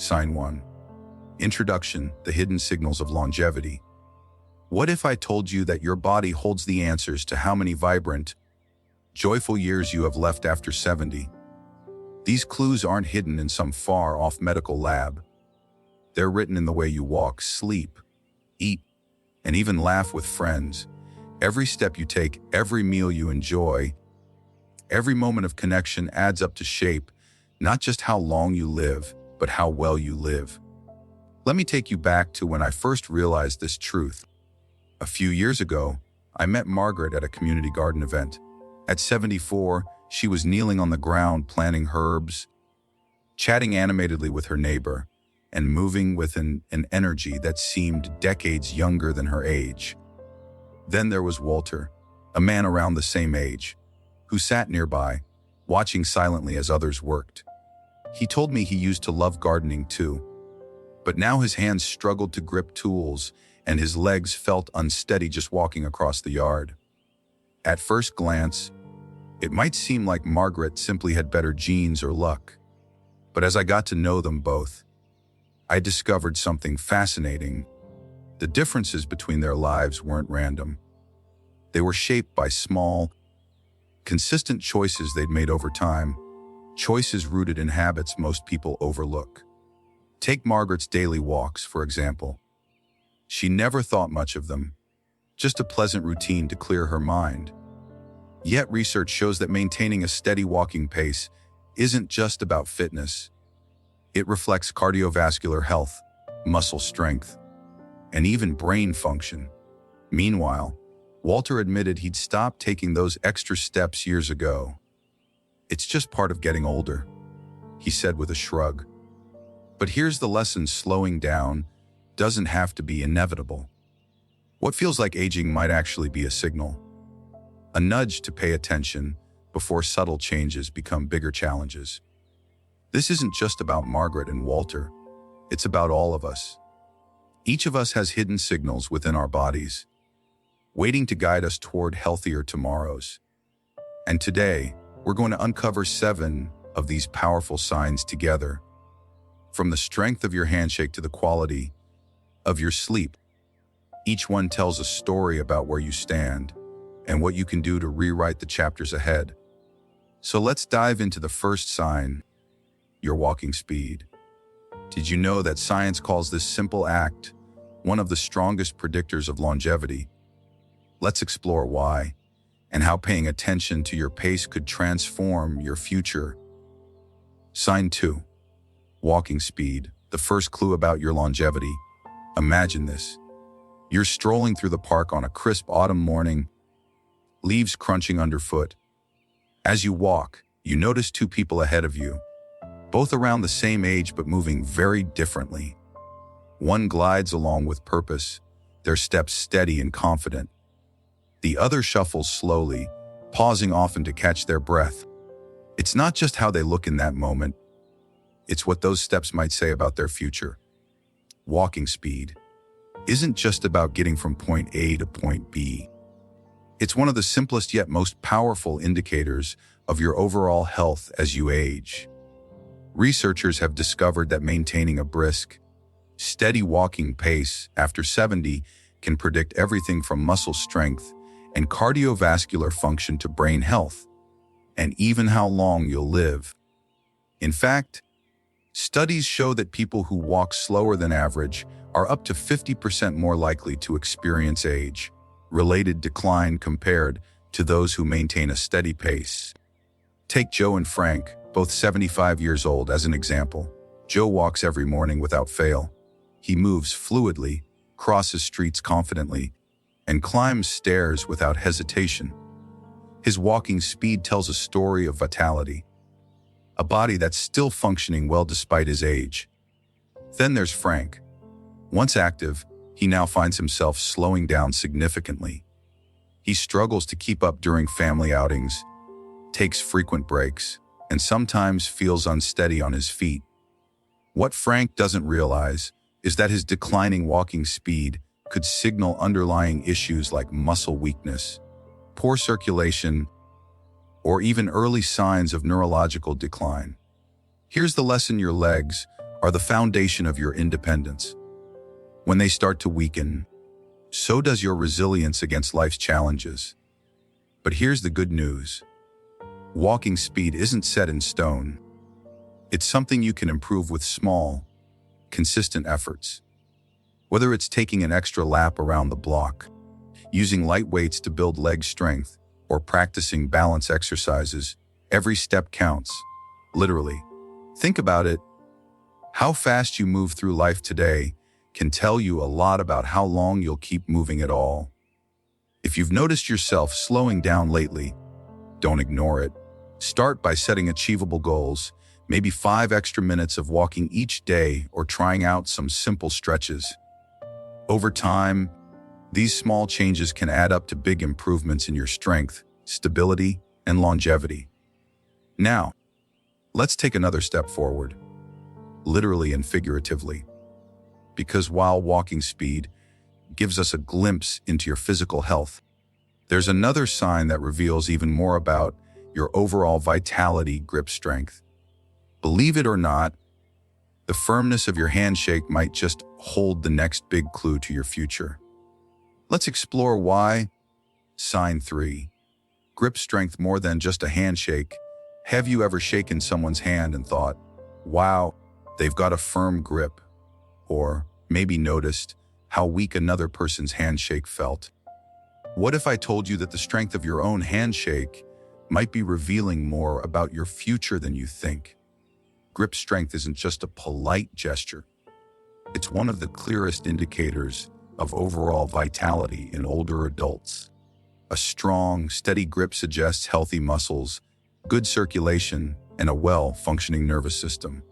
Sign 1. Introduction: the hidden signals of longevity. What if I told you that your body holds the answers to how many vibrant, joyful years you have left after 70? These clues aren't hidden in some far-off medical lab. They're written in the way you walk, sleep, eat, and even laugh with friends. Every step you take, every meal you enjoy, every moment of connection adds up to shape not just how long you live, but how well you live. Let me take you back to when I first realized this truth. A few years ago, I met Margaret at a community garden event. At 74, she was kneeling on the ground planting herbs, chatting animatedly with her neighbor, and moving with an energy that seemed decades younger than her age. Then there was Walter, a man around the same age, who sat nearby, watching silently as others worked. He told me he used to love gardening too, but now his hands struggled to grip tools and his legs felt unsteady just walking across the yard. At first glance, it might seem like Margaret simply had better genes or luck. But as I got to know them both, I discovered something fascinating. The differences between their lives weren't random. They were shaped by small, consistent choices they'd made over time, choices rooted in habits most people overlook. Take Margaret's daily walks, for example. She never thought much of them, just a pleasant routine to clear her mind. Yet research shows that maintaining a steady walking pace isn't just about fitness. It reflects cardiovascular health, muscle strength, and even brain function. Meanwhile, Walter admitted he'd stopped taking those extra steps years ago. "It's just part of getting older," he said with a shrug. But here's the lesson: slowing down doesn't have to be inevitable. What feels like aging might actually be a signal, a nudge to pay attention before subtle changes become bigger challenges. This isn't just about Margaret and Walter, it's about all of us. Each of us has hidden signals within our bodies, waiting to guide us toward healthier tomorrows. And today, we're going to uncover 7 of these powerful signs together. From the strength of your handshake to the quality of your sleep, each one tells a story about where you stand and what you can do to rewrite the chapters ahead. So let's dive into the first sign: your walking speed. Did you know that science calls this simple act one of the strongest predictors of longevity? Let's explore why and how paying attention to your pace could transform your future. Sign 2. Walking speed, the first clue about your longevity. Imagine this. You're strolling through the park on a crisp autumn morning, leaves crunching underfoot. As you walk, you notice 2 people ahead of you, both around the same age but moving very differently. One glides along with purpose, their steps steady and confident. The other shuffles slowly, pausing often to catch their breath. It's not just how they look in that moment, it's what those steps might say about their future. Walking speed isn't just about getting from point A to point B. It's one of the simplest yet most powerful indicators of your overall health as you age. Researchers have discovered that maintaining a brisk, steady walking pace after 70 can predict everything from muscle strength and cardiovascular function to brain health, and even how long you'll live. In fact, studies show that people who walk slower than average are up to 50% more likely to experience age-related decline compared to those who maintain a steady pace. Take Joe and Frank, both 75 years old, as an example. Joe walks every morning without fail. He moves fluidly, crosses streets confidently, and climbs stairs without hesitation. His walking speed tells a story of vitality, a body that's still functioning well despite his age. Then there's Frank. Once active, he now finds himself slowing down significantly. He struggles to keep up during family outings, takes frequent breaks, and sometimes feels unsteady on his feet. What Frank doesn't realize is that his declining walking speed could signal underlying issues like muscle weakness, poor circulation, or even early signs of neurological decline. Here's the lesson: your legs are the foundation of your independence. When they start to weaken, so does your resilience against life's challenges. But here's the good news. Walking speed isn't set in stone. It's something you can improve with small, consistent efforts. Whether it's taking an extra lap around the block, using light weights to build leg strength, or practicing balance exercises, every step counts. Literally. Think about it. How fast you move through life today can tell you a lot about how long you'll keep moving at all. If you've noticed yourself slowing down lately, don't ignore it. Start by setting achievable goals, maybe 5 extra minutes of walking each day or trying out some simple stretches. Over time, these small changes can add up to big improvements in your strength, stability, and longevity. Now, let's take another step forward, literally and figuratively. Because while walking speed gives us a glimpse into your physical health, there's another sign that reveals even more about your overall vitality, grip strength. Believe it or not, the firmness of your handshake might just hold the next big clue to your future. Let's explore why. Sign 3. Grip strength more than just a handshake. Have you ever shaken someone's hand and thought, wow, they've got a firm grip? Or maybe noticed how weak another person's handshake felt? What if I told you that the strength of your own handshake might be revealing more about your future than you think? Grip strength isn't just a polite gesture. It's one of the clearest indicators of overall vitality in older adults. A strong, steady grip suggests healthy muscles, good circulation, and a well-functioning nervous system.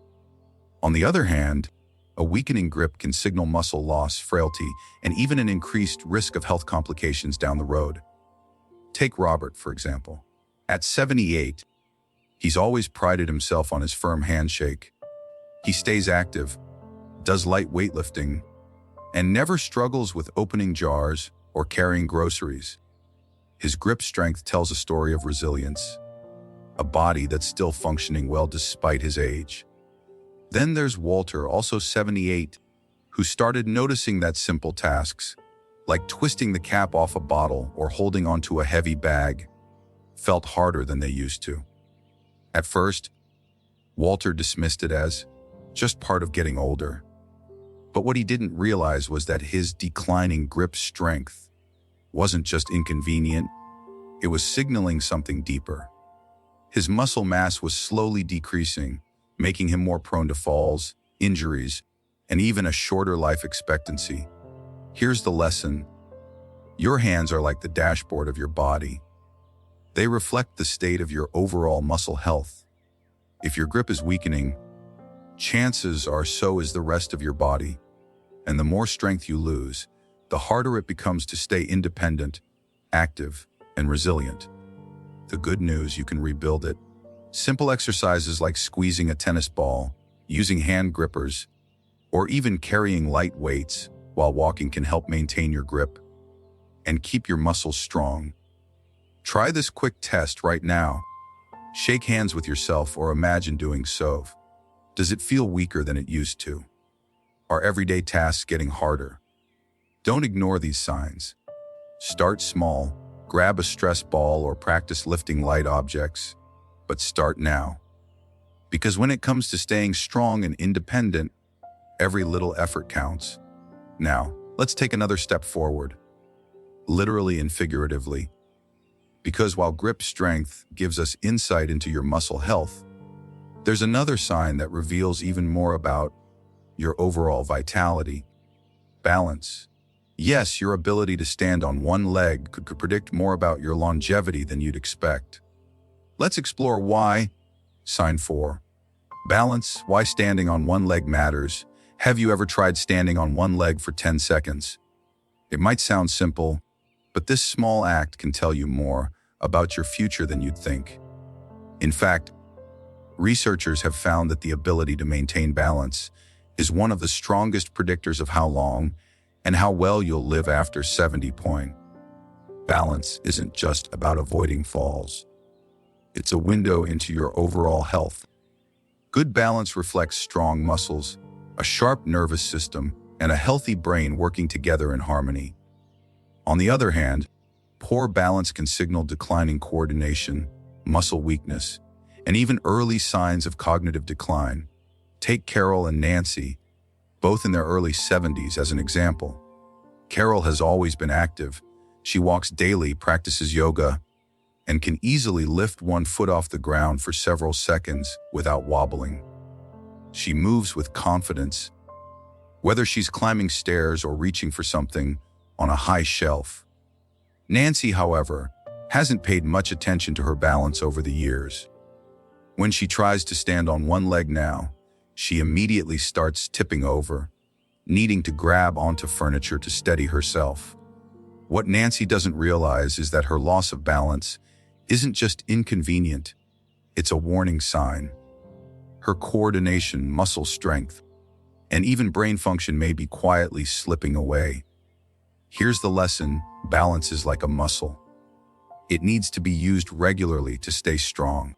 On the other hand, a weakening grip can signal muscle loss, frailty, and even an increased risk of health complications down the road. Take Robert, for example. At 78, he's always prided himself on his firm handshake. He stays active, does light weightlifting, and never struggles with opening jars or carrying groceries. His grip strength tells a story of resilience, a body that's still functioning well despite his age. Then there's Walter, also 78, who started noticing that simple tasks, like twisting the cap off a bottle or holding onto a heavy bag, felt harder than they used to. At first, Walter dismissed it as just part of getting older. But what he didn't realize was that his declining grip strength wasn't just inconvenient, it was signaling something deeper. His muscle mass was slowly decreasing, making him more prone to falls, injuries, and even a shorter life expectancy. Here's the lesson. Your hands are like the dashboard of your body. They reflect the state of your overall muscle health. If your grip is weakening, chances are so is the rest of your body. And the more strength you lose, the harder it becomes to stay independent, active, and resilient. The good news, you can rebuild it. Simple exercises like squeezing a tennis ball, using hand grippers, or even carrying light weights while walking can help maintain your grip and keep your muscles strong. Try this quick test right now. Shake hands with yourself or imagine doing so. Does it feel weaker than it used to? Are everyday tasks getting harder? Don't ignore these signs. Start small, grab a stress ball or practice lifting light objects, but start now. Because when it comes to staying strong and independent, every little effort counts. Now, let's take another step forward, literally and figuratively. Because while grip strength gives us insight into your muscle health, there's another sign that reveals even more about your overall vitality, balance. Yes, your ability to stand on one leg could predict more about your longevity than you'd expect. Let's explore why. Sign 4. Balance, why standing on one leg matters. Have you ever tried standing on one leg for 10 seconds? It might sound simple, but this small act can tell you more about your future than you'd think. In fact, researchers have found that the ability to maintain balance is one of the strongest predictors of how long and how well you'll live after 70. Balance isn't just about avoiding falls. It's a window into your overall health. Good balance reflects strong muscles, a sharp nervous system, and a healthy brain working together in harmony. On the other hand, poor balance can signal declining coordination, muscle weakness, and even early signs of cognitive decline. Take Carol and Nancy, both in their early 70s, as an example. Carol has always been active. She walks daily, practices yoga, and can easily lift one foot off the ground for several seconds without wobbling. She moves with confidence, whether she's climbing stairs or reaching for something on a high shelf. Nancy, however, hasn't paid much attention to her balance over the years. When she tries to stand on one leg now, she immediately starts tipping over, needing to grab onto furniture to steady herself. What Nancy doesn't realize is that her loss of balance isn't just inconvenient, it's a warning sign. Her coordination, muscle strength, and even brain function may be quietly slipping away. Here's the lesson: balance is like a muscle. It needs to be used regularly to stay strong.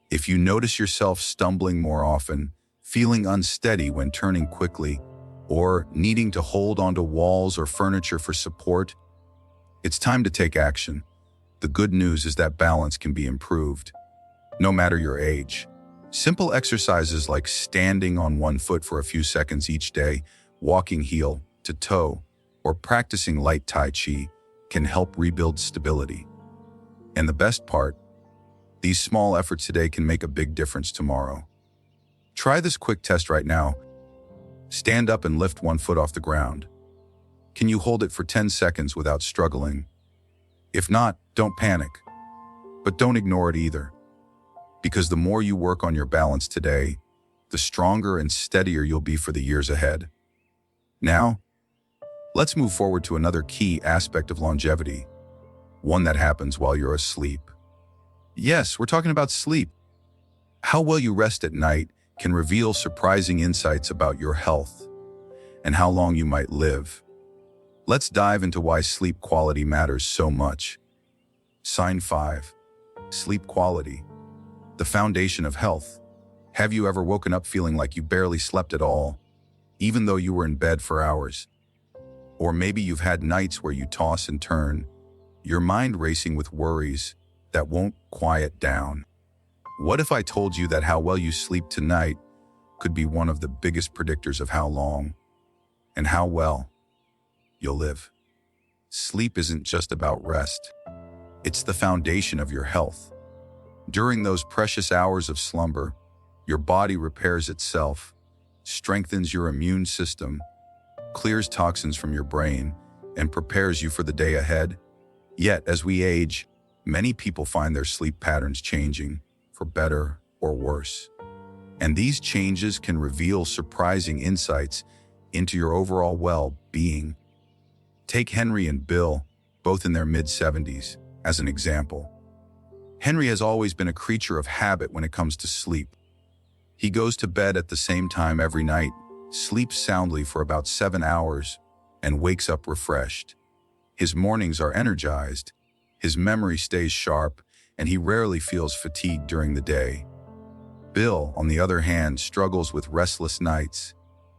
If you notice yourself stumbling more often, feeling unsteady when turning quickly, or needing to hold onto walls or furniture for support, it's time to take action. The good news is that balance can be improved, no matter your age. Simple exercises like standing on one foot for a few seconds each day, walking heel to toe, or practicing light Tai Chi can help rebuild stability. And the best part, these small efforts today can make a big difference tomorrow. Try this quick test right now. Stand up and lift one foot off the ground. Can you hold it for 10 seconds without struggling? If not, don't panic. But don't ignore it either. Because the more you work on your balance today, the stronger and steadier you'll be for the years ahead. Now, let's move forward to another key aspect of longevity, one that happens while you're asleep. Yes, we're talking about sleep. How well you rest at night can reveal surprising insights about your health and how long you might live. Let's dive into why sleep quality matters so much. Sign 5. Sleep quality, the foundation of health. Have you ever woken up feeling like you barely slept at all, even though you were in bed for hours? Or maybe you've had nights where you toss and turn, your mind racing with worries that won't quiet down. What if I told you that how well you sleep tonight could be one of the biggest predictors of how long and how well you'll live? Sleep isn't just about rest. It's the foundation of your health. During those precious hours of slumber, your body repairs itself, strengthens your immune system, clears toxins from your brain, and prepares you for the day ahead. Yet, as we age, many people find their sleep patterns changing, for better or worse. And these changes can reveal surprising insights into your overall well-being. Take Henry and Bill, both in their mid-70s, as an example. Henry has always been a creature of habit when it comes to sleep. He goes to bed at the same time every night, sleeps soundly for about 7 hours, and wakes up refreshed. His mornings are energized, his memory stays sharp, and he rarely feels fatigued during the day. Bill, on the other hand, struggles with restless nights.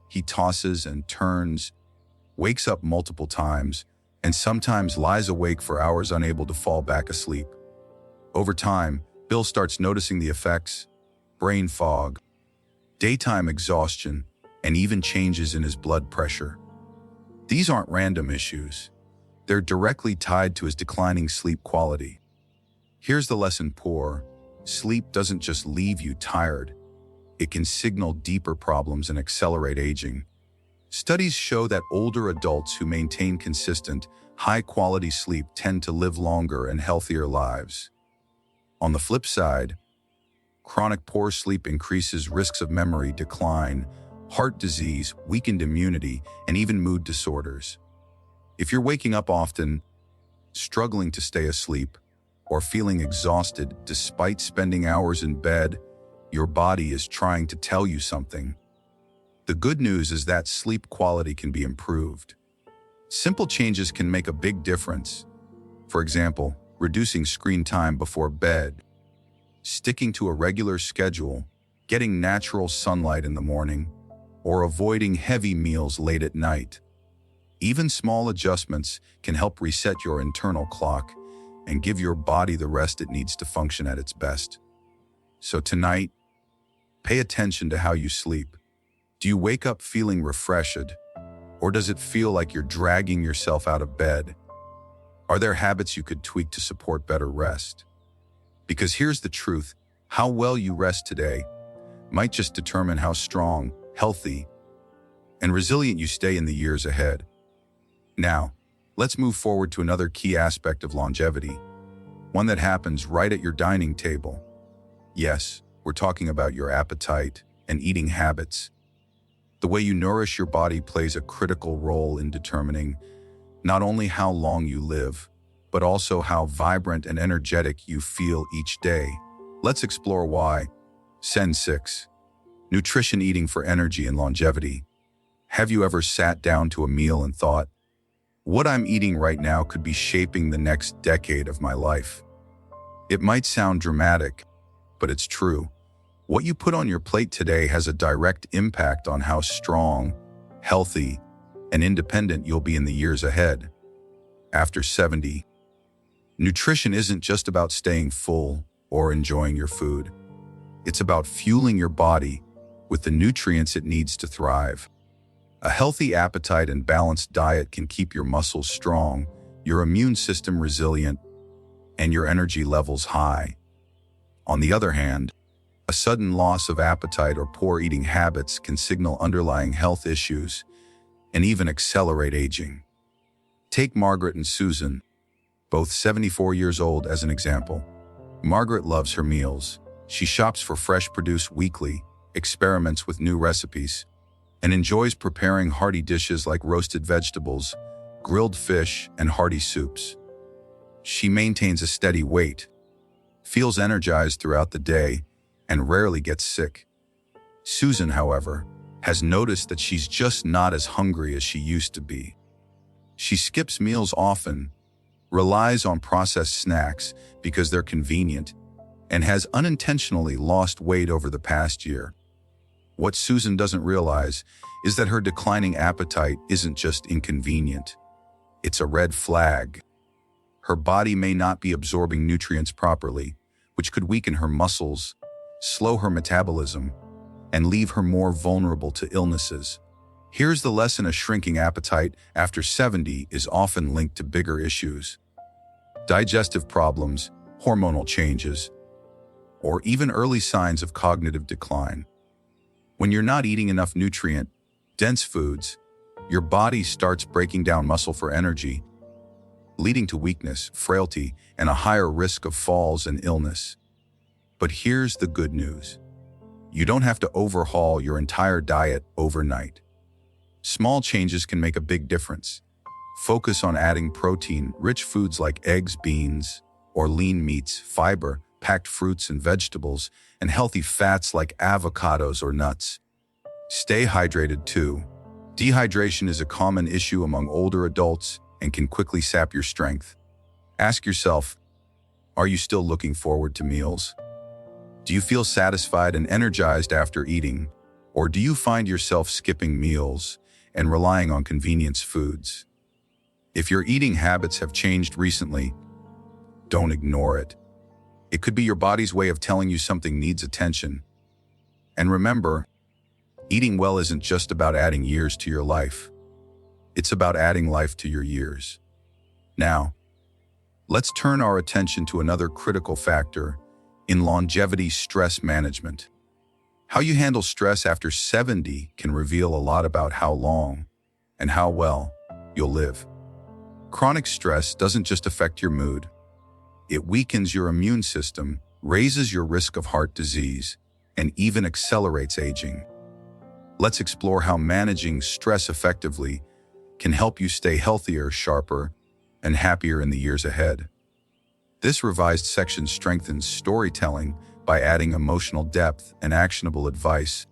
He tosses and turns, wakes up multiple times, and sometimes lies awake for hours unable to fall back asleep. Over time, Bill starts noticing the effects: brain fog, daytime exhaustion, and even changes in his blood pressure. These aren't random issues. They're directly tied to his declining sleep quality. Here's the lesson: poor sleep doesn't just leave you tired. It can signal deeper problems and accelerate aging. Studies show that older adults who maintain consistent, high-quality sleep tend to live longer and healthier lives. On the flip side, chronic poor sleep increases risks of memory decline, heart disease, weakened immunity, and even mood disorders. If you're waking up often, struggling to stay asleep, or feeling exhausted despite spending hours in bed, your body is trying to tell you something. The good news is that sleep quality can be improved. Simple changes can make a big difference. For example, reducing screen time before bed, sticking to a regular schedule, getting natural sunlight in the morning, or avoiding heavy meals late at night. Even small adjustments can help reset your internal clock and give your body the rest it needs to function at its best. So tonight, pay attention to how you sleep. Do you wake up feeling refreshed, or does it feel like you're dragging yourself out of bed? Are there habits you could tweak to support better rest? Because here's the truth, how well you rest today might just determine how strong, healthy, and resilient you stay in the years ahead. Now, let's move forward to another key aspect of longevity, one that happens right at your dining table. Yes, we're talking about your appetite and eating habits. The way you nourish your body plays a critical role in determining not only how long you live, but also how vibrant and energetic you feel each day. Let's explore why. Sen 6. Nutrition eating for energy and longevity. Have you ever sat down to a meal and thought, what I'm eating right now could be shaping the next decade of my life? It might sound dramatic, but it's true. What you put on your plate today has a direct impact on how strong, healthy, and independent you'll be in the years ahead. After 70, nutrition isn't just about staying full or enjoying your food. It's about fueling your body with the nutrients it needs to thrive. A healthy appetite and balanced diet can keep your muscles strong, your immune system resilient, and your energy levels high. On the other hand, a sudden loss of appetite or poor eating habits can signal underlying health issues and even accelerate aging. Take Margaret and Susan, both 74 years old, as an example. Margaret loves her meals. She shops for fresh produce weekly, experiments with new recipes, and enjoys preparing hearty dishes like roasted vegetables, grilled fish, and hearty soups. She maintains a steady weight, feels energized throughout the day, and rarely gets sick. Susan, however, has noticed that she's just not as hungry as she used to be. She skips meals often, relies on processed snacks because they're convenient, and has unintentionally lost weight over the past year. What Susan doesn't realize is that her declining appetite isn't just inconvenient. It's a red flag. Her body may not be absorbing nutrients properly, which could weaken her muscles, slow her metabolism, and leave her more vulnerable to illnesses. Here's the lesson: a shrinking appetite after 70 is often linked to bigger issues. Digestive problems, hormonal changes, or even early signs of cognitive decline. When you're not eating enough nutrient-dense foods, your body starts breaking down muscle for energy, leading to weakness, frailty, and a higher risk of falls and illness. But here's the good news. You don't have to overhaul your entire diet overnight. Small changes can make a big difference. Focus on adding protein-rich foods like eggs, beans, or lean meats, fiber, packed fruits and vegetables, and healthy fats like avocados or nuts. Stay hydrated too. Dehydration is a common issue among older adults and can quickly sap your strength. Ask yourself, are you still looking forward to meals? Do you feel satisfied and energized after eating, or do you find yourself skipping meals and relying on convenience foods? If your eating habits have changed recently, don't ignore it. It could be your body's way of telling you something needs attention. And remember, eating well isn't just about adding years to your life. It's about adding life to your years. Now, let's turn our attention to another critical factor in longevity: stress management. How you handle stress after 70 can reveal a lot about how long and how well you'll live. Chronic stress doesn't just affect your mood. It weakens your immune system, raises your risk of heart disease, and even accelerates aging. Let's explore how managing stress effectively can help you stay healthier, sharper, and happier in the years ahead. This revised section strengthens storytelling by adding emotional depth and actionable advice,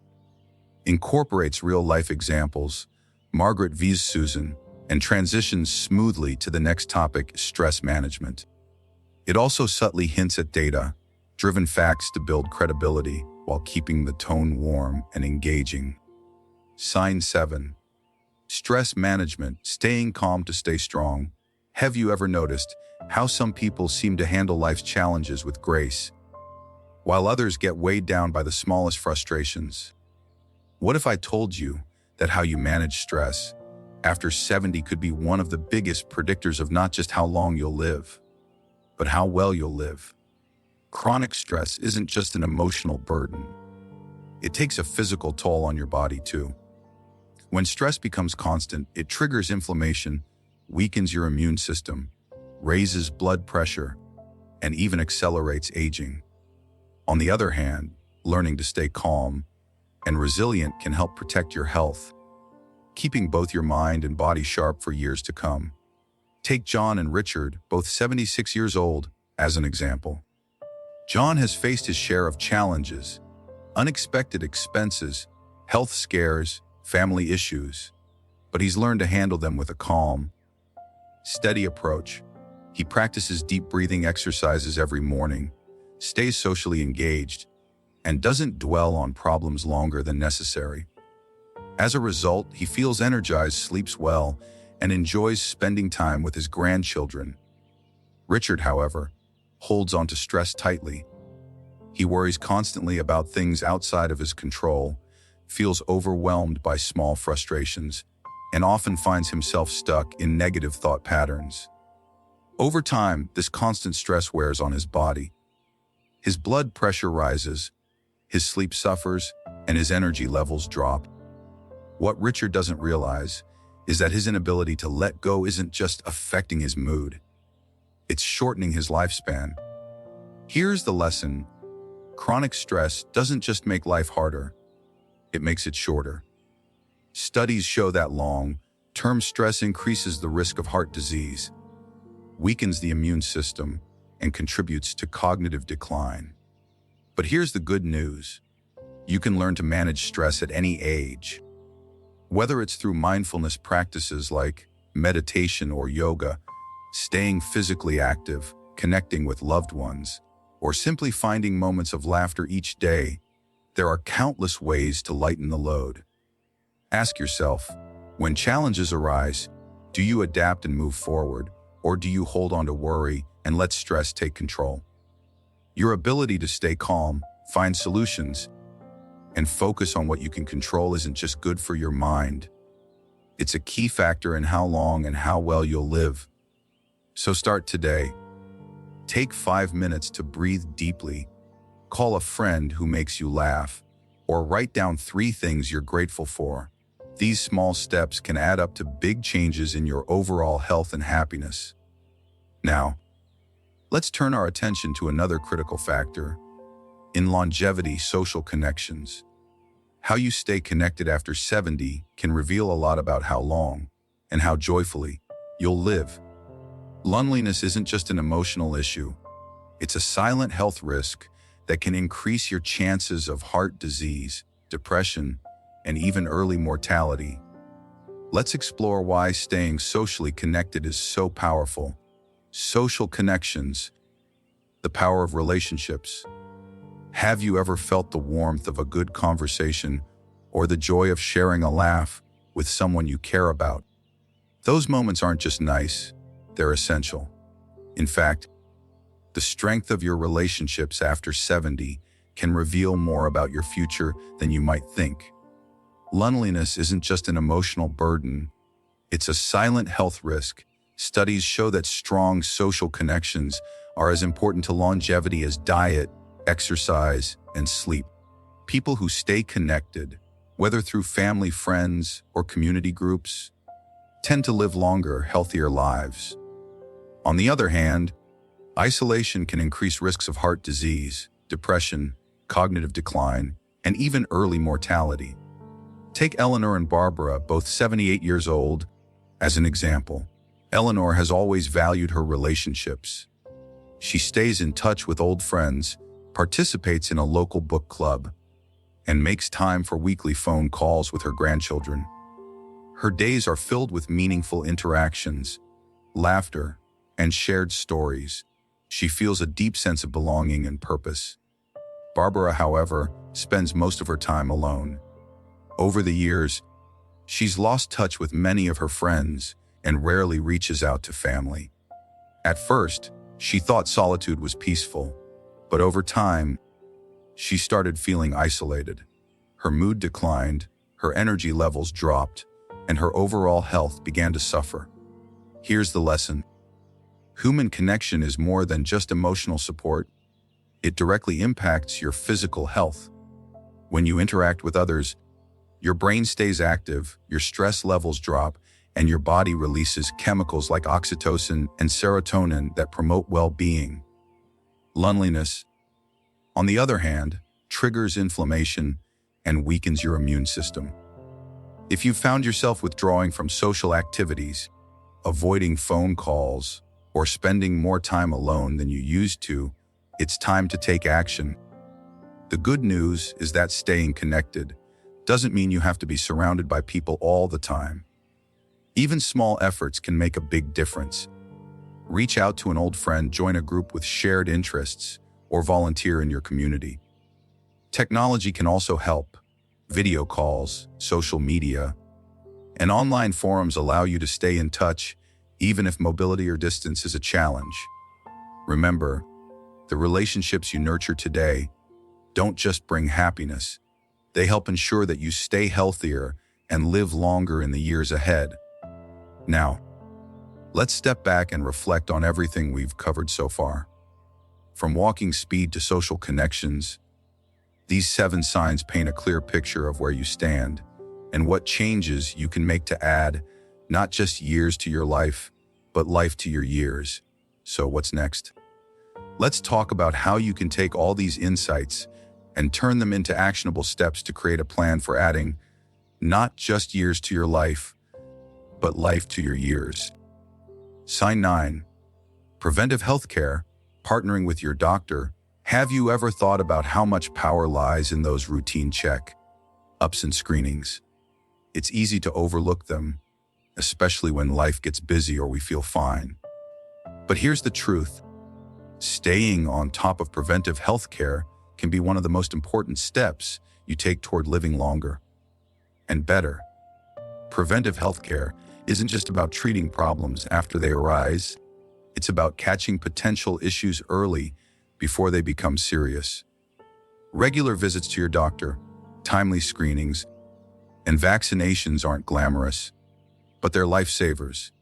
incorporates real-life examples, Margaret vs. Susan, and transitions smoothly to the next topic: stress management. It also subtly hints at data, driven facts to build credibility while keeping the tone warm and engaging. Sign 7. Stress management, staying calm to stay strong. Have you ever noticed how some people seem to handle life's challenges with grace, while others get weighed down by the smallest frustrations? What if I told you that how you manage stress after 70 could be one of the biggest predictors of not just how long you'll live, but how well you'll live? Chronic stress isn't just an emotional burden. It takes a physical toll on your body too. When stress becomes constant, it triggers inflammation, weakens your immune system, raises blood pressure, and even accelerates aging. On the other hand, learning to stay calm and resilient can help protect your health, keeping both your mind and body sharp for years to come. Take John and Richard, both 76 years old, as an example. John has faced his share of challenges, unexpected expenses, health scares, family issues, but he's learned to handle them with a calm, steady approach. He practices deep breathing exercises every morning, stays socially engaged, and doesn't dwell on problems longer than necessary. As a result, he feels energized, sleeps well, and enjoys spending time with his grandchildren. Richard, however, holds on to stress tightly. He worries constantly about things outside of his control, feels overwhelmed by small frustrations, and often finds himself stuck in negative thought patterns. Over time, this constant stress wears on his body. His blood pressure rises, his sleep suffers, and his energy levels drop. What Richard doesn't realize is that his inability to let go isn't just affecting his mood, it's shortening his lifespan. Here's the lesson: chronic stress doesn't just make life harder, it makes it shorter. Studies show that long-term stress increases the risk of heart disease, weakens the immune system, and contributes to cognitive decline. But here's the good news: you can learn to manage stress at any age. Whether it's through mindfulness practices like meditation or yoga, staying physically active, connecting with loved ones, or simply finding moments of laughter each day, there are countless ways to lighten the load. Ask yourself, when challenges arise, do you adapt and move forward, or do you hold on to worry and let stress take control? Your ability to stay calm, find solutions, and focus on what you can control isn't just good for your mind. It's a key factor in how long and how well you'll live. So start today. Take 5 minutes to breathe deeply, call a friend who makes you laugh, or write down 3 things you're grateful for. These small steps can add up to big changes in your overall health and happiness. Now, let's turn our attention to another critical factor in longevity: social connections. How you stay connected after 70 can reveal a lot about how long and how joyfully you'll live. Loneliness isn't just an emotional issue. It's a silent health risk that can increase your chances of heart disease, depression, and even early mortality. Let's explore why staying socially connected is so powerful. Social connections, the power of relationships. Have you ever felt the warmth of a good conversation or the joy of sharing a laugh with someone you care about? Those moments aren't just nice, they're essential. In fact, the strength of your relationships after 70 can reveal more about your future than you might think. Loneliness isn't just an emotional burden, it's a silent health risk. Studies show that strong social connections are as important to longevity as diet, exercise, and sleep. People who stay connected, whether through family, friends, or community groups, tend to live longer, healthier lives. On the other hand, isolation can increase risks of heart disease, depression, cognitive decline, and even early mortality. Take Eleanor and Barbara, both 78 years old, as an example. Eleanor has always valued her relationships. She stays in touch with old friends, participates in a local book club, and makes time for weekly phone calls with her grandchildren. Her days are filled with meaningful interactions, laughter, and shared stories, She feels a deep sense of belonging and purpose. Barbara, however, spends most of her time alone. Over the years, she's lost touch with many of her friends and rarely reaches out to family. At first, she thought solitude was peaceful, but over time, she started feeling isolated. Her mood declined, her energy levels dropped, and her overall health began to suffer. Here's the lesson. Human connection is more than just emotional support. It directly impacts your physical health. When you interact with others, your brain stays active, your stress levels drop, and your body releases chemicals like oxytocin and serotonin that promote well-being. Loneliness, on the other hand, triggers inflammation and weakens your immune system. If you've found yourself withdrawing from social activities, avoiding phone calls, or spending more time alone than you used to, it's time to take action. The good news is that staying connected doesn't mean you have to be surrounded by people all the time. Even small efforts can make a big difference. Reach out to an old friend, join a group with shared interests, or volunteer in your community. Technology can also help. Video calls, social media, and online forums allow you to stay in touch, even if mobility or distance is a challenge. Remember, the relationships you nurture today don't just bring happiness. They help ensure that you stay healthier and live longer in the years ahead. Now, let's step back and reflect on everything we've covered so far. From walking speed to social connections, these 7 signs paint a clear picture of where you stand and what changes you can make to add not just years to your life, but life to your years. So what's next? Let's talk about how you can take all these insights and turn them into actionable steps to create a plan for adding not just years to your life, but life to your years. Sign 9. Preventive healthcare, partnering with your doctor. Have you ever thought about how much power lies in those routine check-ups and screenings? It's easy to overlook them, especially when life gets busy or we feel fine. But here's the truth. Staying on top of preventive healthcare can be one of the most important steps you take toward living longer and better. Preventive healthcare isn't just about treating problems after they arise. It's about catching potential issues early before they become serious. Regular visits to your doctor, timely screenings, and vaccinations aren't glamorous, but they're lifesavers.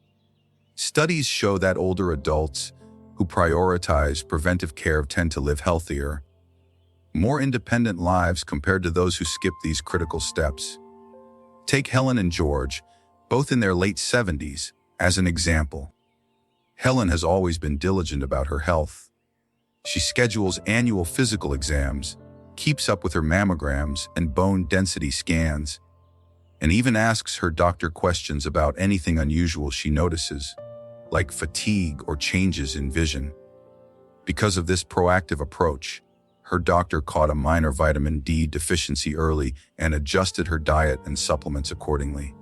Studies show that older adults who prioritize preventive care tend to live healthier, more independent lives compared to those who skip these critical steps. Take Helen and George, both in their late 70s, as an example. Helen has always been diligent about her health. She schedules annual physical exams, keeps up with her mammograms and bone density scans, and even asks her doctor questions about anything unusual she notices, like fatigue or changes in vision. Because of this proactive approach, her doctor caught a minor vitamin D deficiency early and adjusted her diet and supplements accordingly.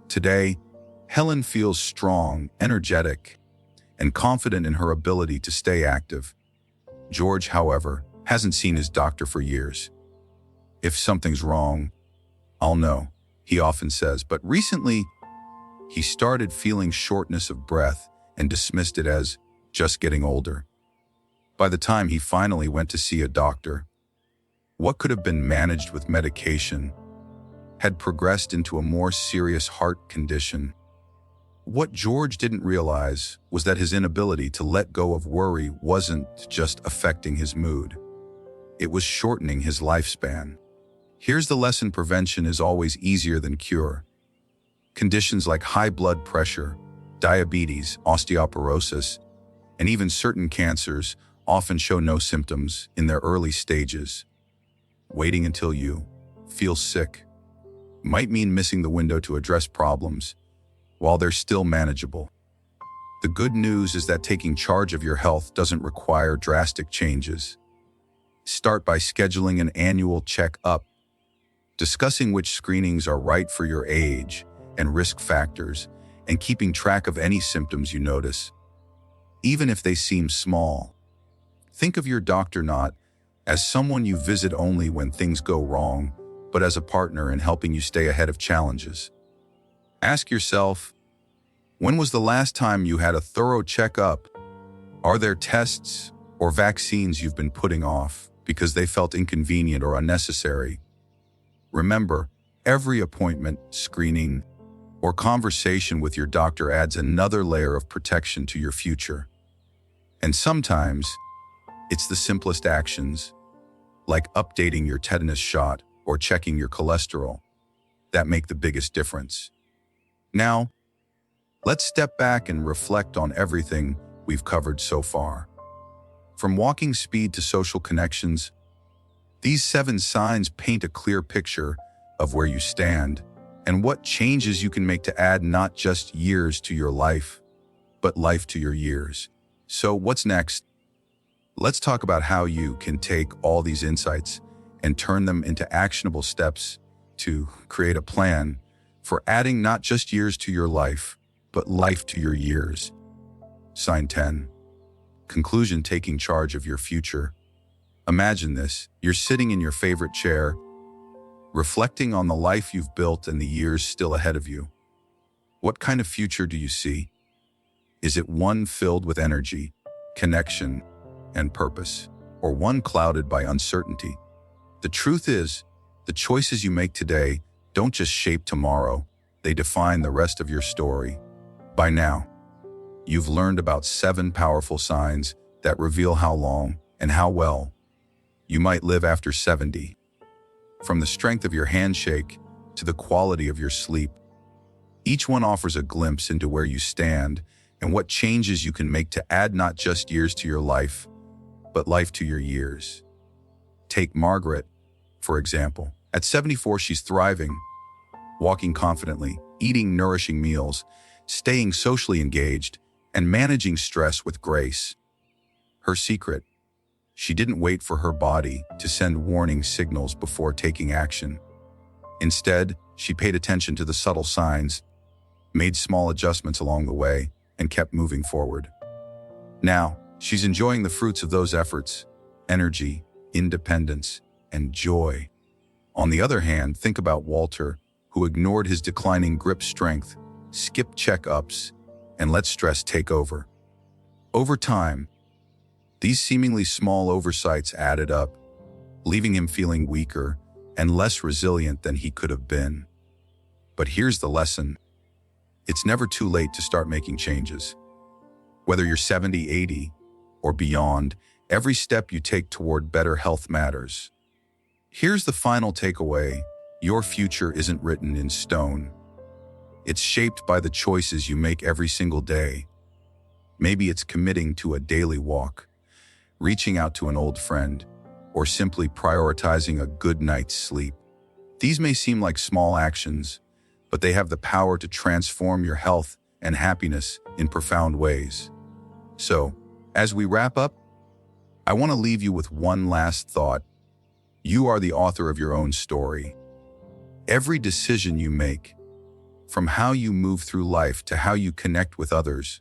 Today, Helen feels strong, energetic, and confident in her ability to stay active. George, however, hasn't seen his doctor for years. "If something's wrong, I'll know," he often says, but recently, he started feeling shortness of breath and dismissed it as just getting older. By the time he finally went to see a doctor, what could have been managed with medication had progressed into a more serious heart condition. What George didn't realize was that his inability to let go of worry wasn't just affecting his mood. It was shortening his lifespan. Here's the lesson: prevention is always easier than cure. Conditions like high blood pressure, diabetes, osteoporosis, and even certain cancers often show no symptoms in their early stages. Waiting until you feel sick might mean missing the window to address problems while they're still manageable. The good news is that taking charge of your health doesn't require drastic changes. Start by scheduling an annual check-up, discussing which screenings are right for your age and risk factors, and keeping track of any symptoms you notice. Even if they seem small, Think of your doctor not as someone you visit only when things go wrong, but as a partner in helping you stay ahead of challenges. Ask yourself, when was the last time you had a thorough checkup? Are there tests or vaccines you've been putting off because they felt inconvenient or unnecessary? Remember, every appointment, screening, or conversation with your doctor adds another layer of protection to your future. And sometimes, it's the simplest actions, like updating your tetanus shot or checking your cholesterol, that make the biggest difference. Now, let's step back and reflect on everything we've covered so far. From walking speed to social connections, these 7 signs paint a clear picture of where you stand and what changes you can make to add not just years to your life, but life to your years. So what's next? Let's talk about how you can take all these insights and turn them into actionable steps to create a plan for adding not just years to your life, but life to your years. Sign 10. Conclusion: taking charge of your future. Imagine this. You're sitting in your favorite chair, reflecting on the life you've built and the years still ahead of you. What kind of future do you see? Is it one filled with energy, connection, and purpose, or one clouded by uncertainty? The truth is, the choices you make today don't just shape tomorrow, they define the rest of your story. By now, you've learned about 7 powerful signs that reveal how long and how well you might live after 70. From the strength of your handshake to the quality of your sleep, each one offers a glimpse into where you stand and what changes you can make to add not just years to your life, but life to your years. Take Margaret, for example. At 74, she's thriving, walking confidently, eating nourishing meals, staying socially engaged, and managing stress with grace. Her secret: she didn't wait for her body to send warning signals before taking action. Instead, she paid attention to the subtle signs, made small adjustments along the way, and kept moving forward. Now, she's enjoying the fruits of those efforts: energy, independence, and joy. On the other hand, think about Walter, who ignored his declining grip strength, skipped checkups, and let stress take over. Over time, these seemingly small oversights added up, leaving him feeling weaker and less resilient than he could have been. But here's the lesson: it's never too late to start making changes. Whether you're 70, 80, or beyond, every step you take toward better health matters. Here's the final takeaway: your future isn't written in stone. It's shaped by the choices you make every single day. Maybe it's committing to a daily walk, reaching out to an old friend, or simply prioritizing a good night's sleep. These may seem like small actions, but they have the power to transform your health and happiness in profound ways. So, as we wrap up, I want to leave you with one last thought. You are the author of your own story. Every decision you make, from how you move through life to how you connect with others,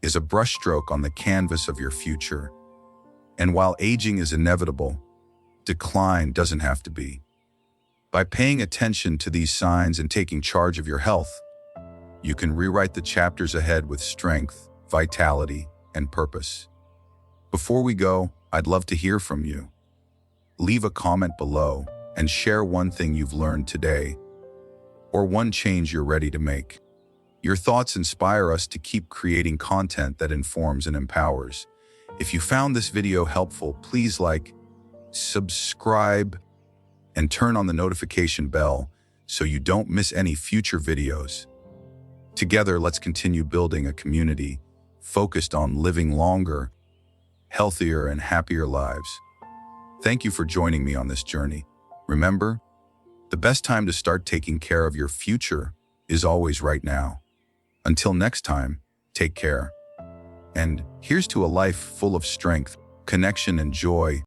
is a brushstroke on the canvas of your future. And while aging is inevitable, decline doesn't have to be. By paying attention to these signs and taking charge of your health, you can rewrite the chapters ahead with strength, vitality, and purpose. Before we go, I'd love to hear from you. Leave a comment below and share one thing you've learned today, or one change you're ready to make. Your thoughts inspire us to keep creating content that informs and empowers. If you found this video helpful, please like, subscribe, and turn on the notification bell so you don't miss any future videos. Together, let's continue building a community focused on living longer, healthier, and happier lives. Thank you for joining me on this journey. Remember, the best time to start taking care of your future is always right now. Until next time, take care. And here's to a life full of strength, connection, and joy.